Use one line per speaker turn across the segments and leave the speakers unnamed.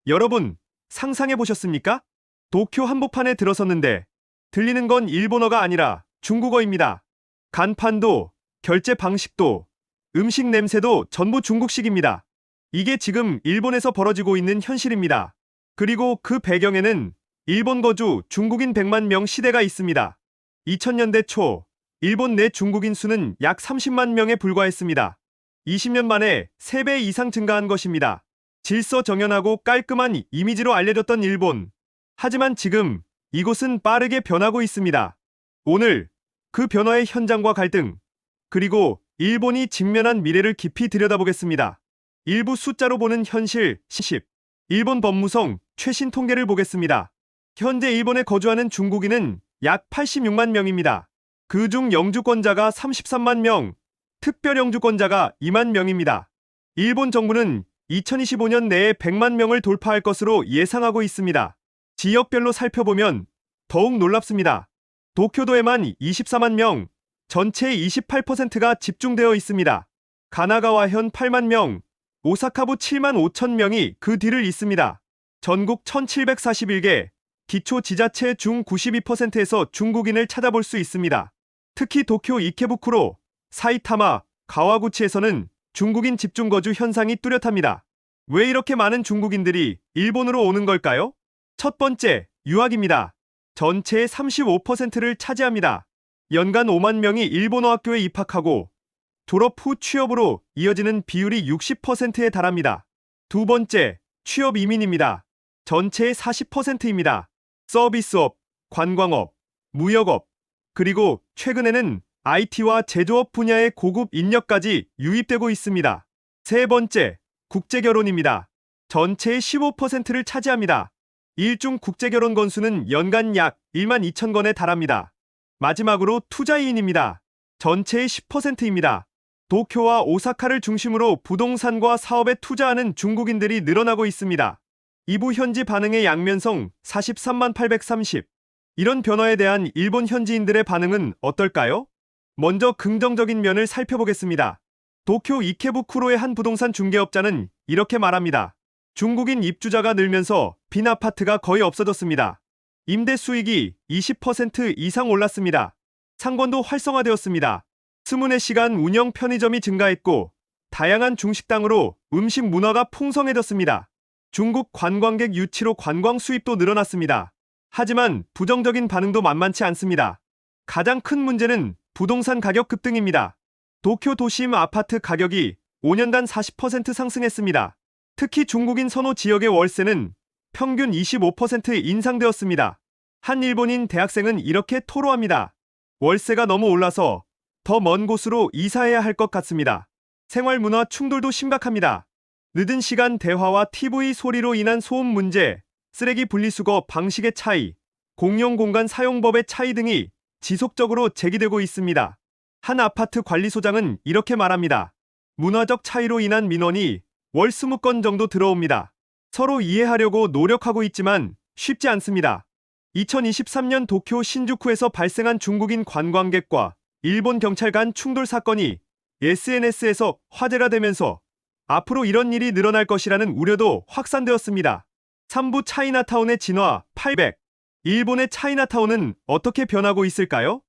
여러분, 상상해 보셨습니까? 도쿄 한복판에 들어섰는데 들리는 건 일본어가 아니라 중국어입니다. 간판도, 결제 방식도, 음식 냄새도 전부 중국식입니다. 이게 지금 일본에서 벌어지고 있는 현실입니다. 그리고 그 배경에는 일본 거주 중국인 100만 명 시대가 있습니다. 2000년대 초, 일본 내 중국인 수는 약 30만 명에 불과했습니다. 20년 만에 3배 이상 증가한 것입니다. 질서정연하고 깔끔한 이미지로 알려졌던 일본. 하지만 지금 이곳은 빠르게 변하고 있습니다. 오늘 그 변화의 현장과 갈등, 그리고 일본이 직면한 미래를 깊이 들여다보겠습니다. 일부 숫자로 보는 현실 10. 일본 법무성 최신 통계를 보겠습니다. 현재 일본에 거주하는 중국인은 약 86만 명입니다. 그중 영주권자가 33만 명, 특별 영주권자가 2만 명입니다. 일본 정부는 2025년 내에 100만 명을 돌파할 것으로 예상하고 있습니다. 지역별로 살펴보면 더욱 놀랍습니다. 도쿄도에만 24만 명, 전체의 28%가 집중되어 있습니다. 가나가와현 8만 명, 오사카부 7만 5천 명이 그 뒤를 잇습니다. 전국 1741개, 기초 지자체 중 92%에서 중국인을 찾아볼 수 있습니다. 특히 도쿄 이케부쿠로, 사이타마, 가와구치에서는 중국인 집중 거주 현상이 뚜렷합니다. 왜 이렇게 많은 중국인들이 일본으로 오는 걸까요? 첫 번째, 유학입니다. 전체의 35%를 차지합니다. 연간 5만 명이 일본어 학교에 입학하고 졸업 후 취업으로 이어지는 비율이 60%에 달합니다. 두 번째, 취업 이민입니다. 전체의 40%입니다. 서비스업, 관광업, 무역업, 그리고 최근에는 IT와 제조업 분야의 고급 인력까지 유입되고 있습니다. 세 번째, 국제결혼입니다. 전체의 15%를 차지합니다. 일중 국제결혼 건수는 연간 약 1만 2천 건에 달합니다. 마지막으로 투자이인입니다. 전체의 10%입니다. 도쿄와 오사카를 중심으로 부동산과 사업에 투자하는 중국인들이 늘어나고 있습니다. 이부 현지 반응의 양면성 43만 830. 이런 변화에 대한 일본 현지인들의 반응은 어떨까요? 먼저 긍정적인 면을 살펴보겠습니다. 도쿄 이케부쿠로의 한 부동산 중개업자는 이렇게 말합니다. 중국인 입주자가 늘면서 빈 아파트가 거의 없어졌습니다. 임대 수익이 20% 이상 올랐습니다. 상권도 활성화되었습니다. 24시간 운영 편의점이 증가했고 다양한 중식당으로 음식 문화가 풍성해졌습니다. 중국 관광객 유치로 관광 수입도 늘어났습니다. 하지만 부정적인 반응도 만만치 않습니다. 가장 큰 문제는 부동산 가격 급등입니다. 도쿄 도심 아파트 가격이 5년간 40% 상승했습니다. 특히 중국인 선호 지역의 월세는 평균 25% 인상되었습니다. 한 일본인 대학생은 이렇게 토로합니다. 월세가 너무 올라서 더 먼 곳으로 이사해야 할 것 같습니다. 생활 문화 충돌도 심각합니다. 늦은 시간 대화와 TV 소리로 인한 소음 문제, 쓰레기 분리수거 방식의 차이, 공용 공간 사용법의 차이 등이 지속적으로 제기되고 있습니다. 한 아파트 관리소장은 이렇게 말합니다. 문화적 차이로 인한 민원이 월 20건 정도 들어옵니다. 서로 이해하려고 노력하고 있지만 쉽지 않습니다. 2023년 도쿄 신주쿠에서 발생한 중국인 관광객과 일본 경찰 간 충돌 사건이 SNS에서 화제가 되면서 앞으로 이런 일이 늘어날 것이라는 우려도 확산되었습니다. 3부 차이나타운의 진화 800. 일본의 차이나타운은 어떻게 변하고 있을까요?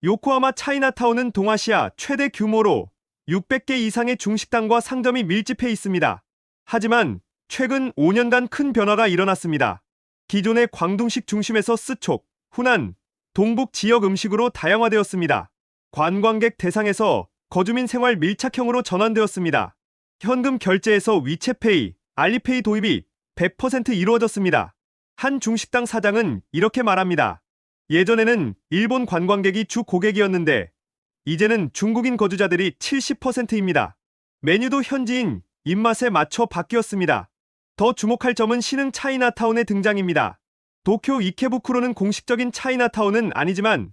요코하마 차이나타운은 동아시아 최대 규모로 600개 이상의 중식당과 상점이 밀집해 있습니다. 하지만 최근 5년간 큰 변화가 일어났습니다. 기존의 광둥식 중심에서 스촉, 후난, 동북 지역 음식으로 다양화되었습니다. 관광객 대상에서 거주민 생활 밀착형으로 전환되었습니다. 현금 결제에서 위챗페이, 알리페이 도입이 100% 이루어졌습니다. 한 중식당 사장은 이렇게 말합니다. 예전에는 일본 관광객이 주 고객이었는데 이제는 중국인 거주자들이 70%입니다. 메뉴도 현지인 입맛에 맞춰 바뀌었습니다. 더 주목할 점은 신흥 차이나타운의 등장입니다. 도쿄 이케부쿠로는 공식적인 차이나타운은 아니지만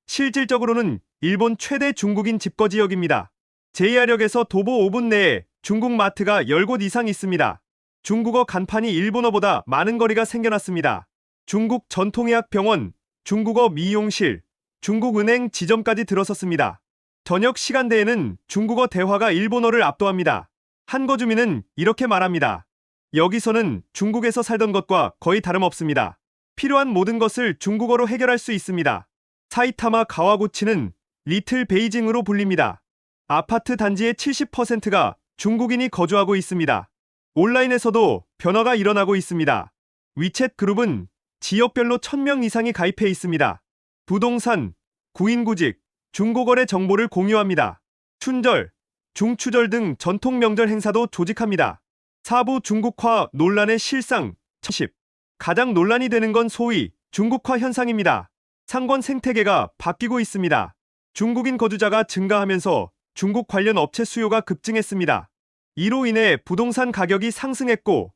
실질적으로는 일본 최대 중국인 집거 지역입니다. JR역에서 도보 5분 내에 중국 마트가 10곳 이상 있습니다. 중국어 간판이 일본어보다 많은 거리가 생겨났습니다. 중국 전통의학병원, 중국어 미용실, 중국은행 지점까지 들어섰습니다. 저녁 시간대에는 중국어 대화가 일본어를 압도합니다. 한 거주민은 이렇게 말합니다. 여기서는 중국에서 살던 것과 거의 다름없습니다. 필요한 모든 것을 중국어로 해결할 수 있습니다. 사이타마 가와구치는 리틀 베이징으로 불립니다. 아파트 단지의 70%가 중국인이 거주하고 있습니다. 온라인에서도 변화가 일어나고 있습니다. 위챗 그룹은 지역별로 1000명 이상이 가입해 있습니다. 부동산, 구인구직, 중고거래 정보를 공유합니다. 춘절, 중추절 등 전통 명절 행사도 조직합니다. 사부 중국화 논란의 실상 10. 가장 논란이 되는 건 소위 중국화 현상입니다. 상권 생태계가 바뀌고 있습니다. 중국인 거주자가 증가하면서 중국 관련 업체 수요가 급증했습니다. 이로 인해 부동산 가격이 상승했고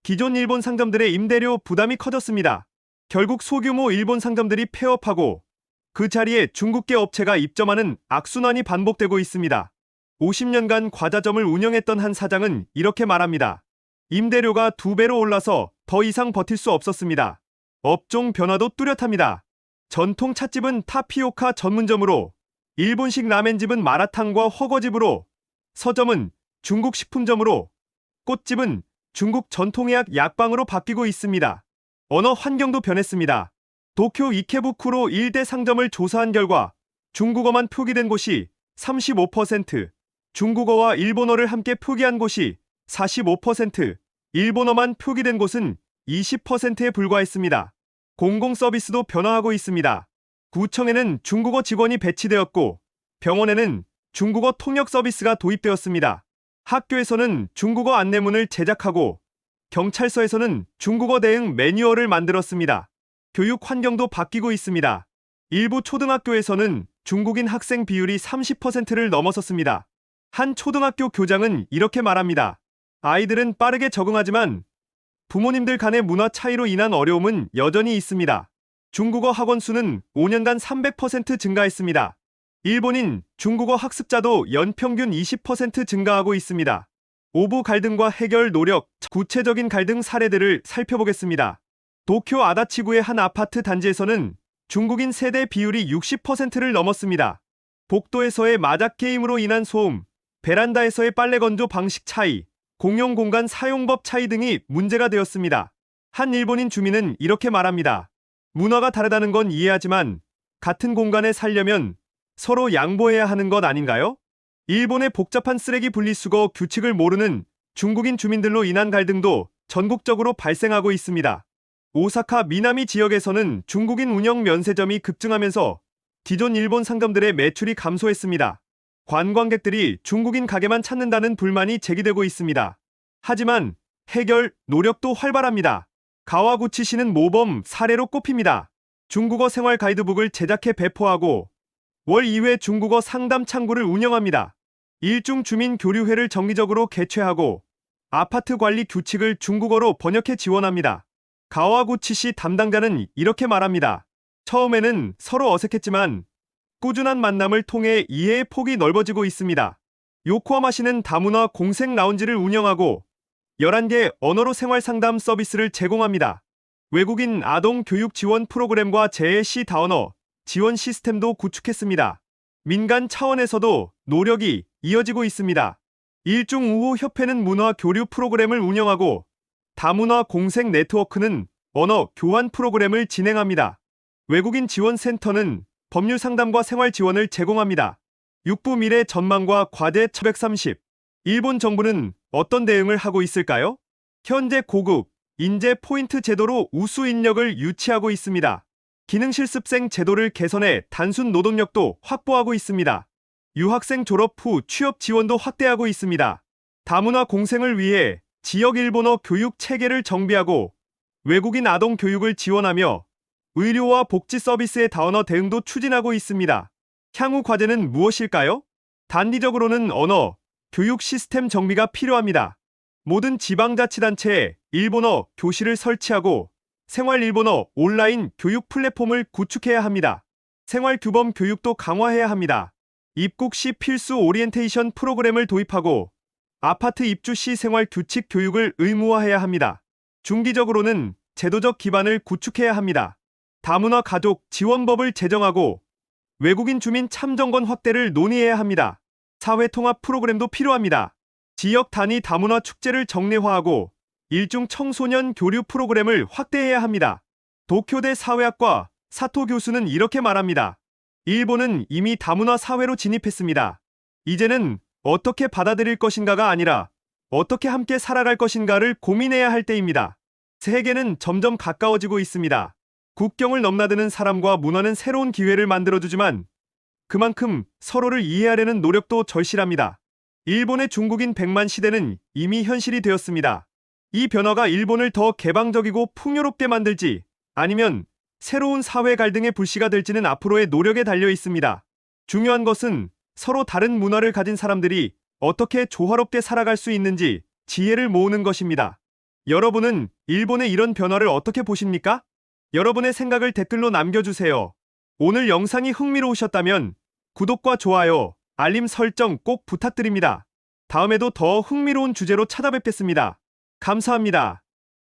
기존 일본 상점들의 임대료 부담이 커졌습니다. 결국 소규모 일본 상점들이 폐업하고 그 자리에 중국계 업체가 입점하는 악순환이 반복되고 있습니다. 50년간 과자점을 운영했던 한 사장은 이렇게 말합니다. 임대료가 2배로 올라서 더 이상 버틸 수 없었습니다. 업종 변화도 뚜렷합니다. 전통 찻집은 타피오카 전문점으로, 일본식 라멘집은 마라탕과 허거집으로, 서점은 중국 식품점으로, 꽃집은 중국 전통의학 약방으로 바뀌고 있습니다. 언어 환경도 변했습니다. 도쿄 이케부쿠로 일대 상점을 조사한 결과 중국어만 표기된 곳이 35%, 중국어와 일본어를 함께 표기한 곳이 45%, 일본어만 표기된 곳은 20%에 불과했습니다. 공공 서비스도 변화하고 있습니다. 구청에는 중국어 직원이 배치되었고 병원에는 중국어 통역 서비스가 도입되었습니다. 학교에서는 중국어 안내문을 제작하고 경찰서에서는 중국어 대응 매뉴얼을 만들었습니다. 교육 환경도 바뀌고 있습니다. 일부 초등학교에서는 중국인 학생 비율이 30%를 넘어섰습니다. 한 초등학교 교장은 이렇게 말합니다. 아이들은 빠르게 적응하지만 부모님들 간의 문화 차이로 인한 어려움은 여전히 있습니다. 중국어 학원 수는 5년간 300% 증가했습니다. 일본인 중국어 학습자도 연평균 20% 증가하고 있습니다. 오부 갈등과 해결 노력, 구체적인 갈등 사례들을 살펴보겠습니다. 도쿄 아다치구의 한 아파트 단지에서는 중국인 세대 비율이 60%를 넘었습니다. 복도에서의 마작 게임으로 인한 소음, 베란다에서의 빨래 건조 방식 차이, 공용 공간 사용법 차이 등이 문제가 되었습니다. 한 일본인 주민은 이렇게 말합니다. 문화가 다르다는 건 이해하지만 같은 공간에 살려면 서로 양보해야 하는 것 아닌가요? 일본의 복잡한 쓰레기 분리수거 규칙을 모르는 중국인 주민들로 인한 갈등도 전국적으로 발생하고 있습니다. 오사카 미나미 지역에서는 중국인 운영 면세점이 급증하면서 기존 일본 상점들의 매출이 감소했습니다. 관광객들이 중국인 가게만 찾는다는 불만이 제기되고 있습니다. 하지만 해결 노력도 활발합니다. 가와구치시는 모범 사례로 꼽힙니다. 중국어 생활 가이드북을 제작해 배포하고 월 2회 중국어 상담 창구를 운영합니다. 일중 주민 교류회를 정기적으로 개최하고 아파트 관리 규칙을 중국어로 번역해 지원합니다. 가와구치시 담당자는 이렇게 말합니다. 처음에는 서로 어색했지만 꾸준한 만남을 통해 이해의 폭이 넓어지고 있습니다. 요코하마시는 다문화 공생 라운지를 운영하고 11개 언어로 생활 상담 서비스를 제공합니다. 외국인 아동 교육 지원 프로그램과 재해시 다언어 지원 시스템도 구축했습니다. 민간 차원에서도 노력이 이어지고 있습니다. 일중우호 협회는 문화 교류 프로그램을 운영하고 다문화 공생 네트워크는 언어 교환 프로그램을 진행합니다. 외국인 지원 센터는 법률 상담과 생활 지원을 제공합니다. 육부 미래 전망과 과제 1130. 일본 정부는 어떤 대응을 하고 있을까요? 현재 고급 인재 포인트 제도로 우수 인력을 유치하고 있습니다. 기능실습생 제도를 개선해 단순 노동력도 확보하고 있습니다. 유학생 졸업 후 취업 지원도 확대하고 있습니다. 다문화 공생을 위해 지역 일본어 교육 체계를 정비하고 외국인 아동 교육을 지원하며 의료와 복지 서비스의 다언어 대응도 추진하고 있습니다. 향후 과제는 무엇일까요? 단기적으로는 언어, 교육 시스템 정비가 필요합니다. 모든 지방자치단체에 일본어 교실을 설치하고 생활 일본어 온라인 교육 플랫폼을 구축해야 합니다. 생활 규범 교육도 강화해야 합니다. 입국 시 필수 오리엔테이션 프로그램을 도입하고 아파트 입주 시 생활 규칙 교육을 의무화해야 합니다. 중기적으로는 제도적 기반을 구축해야 합니다. 다문화 가족 지원법을 제정하고 외국인 주민 참정권 확대를 논의해야 합니다. 사회 통합 프로그램도 필요합니다. 지역 단위 다문화 축제를 정례화하고 일중 청소년 교류 프로그램을 확대해야 합니다. 도쿄대 사회학과 사토 교수는 이렇게 말합니다. 일본은 이미 다문화 사회로 진입했습니다. 이제는 어떻게 받아들일 것인가가 아니라 어떻게 함께 살아갈 것인가를 고민해야 할 때입니다. 세계는 점점 가까워지고 있습니다. 국경을 넘나드는 사람과 문화는 새로운 기회를 만들어주지만 그만큼 서로를 이해하려는 노력도 절실합니다. 일본의 중국인 100만 시대는 이미 현실이 되었습니다. 이 변화가 일본을 더 개방적이고 풍요롭게 만들지 아니면 새로운 사회 갈등의 불씨가 될지는 앞으로의 노력에 달려 있습니다. 중요한 것은 서로 다른 문화를 가진 사람들이 어떻게 조화롭게 살아갈 수 있는지 지혜를 모으는 것입니다. 여러분은 일본의 이런 변화를 어떻게 보십니까? 여러분의 생각을 댓글로 남겨주세요. 오늘 영상이 흥미로우셨다면 구독과 좋아요, 알림 설정 꼭 부탁드립니다. 다음에도 더 흥미로운 주제로 찾아뵙겠습니다. 감사합니다.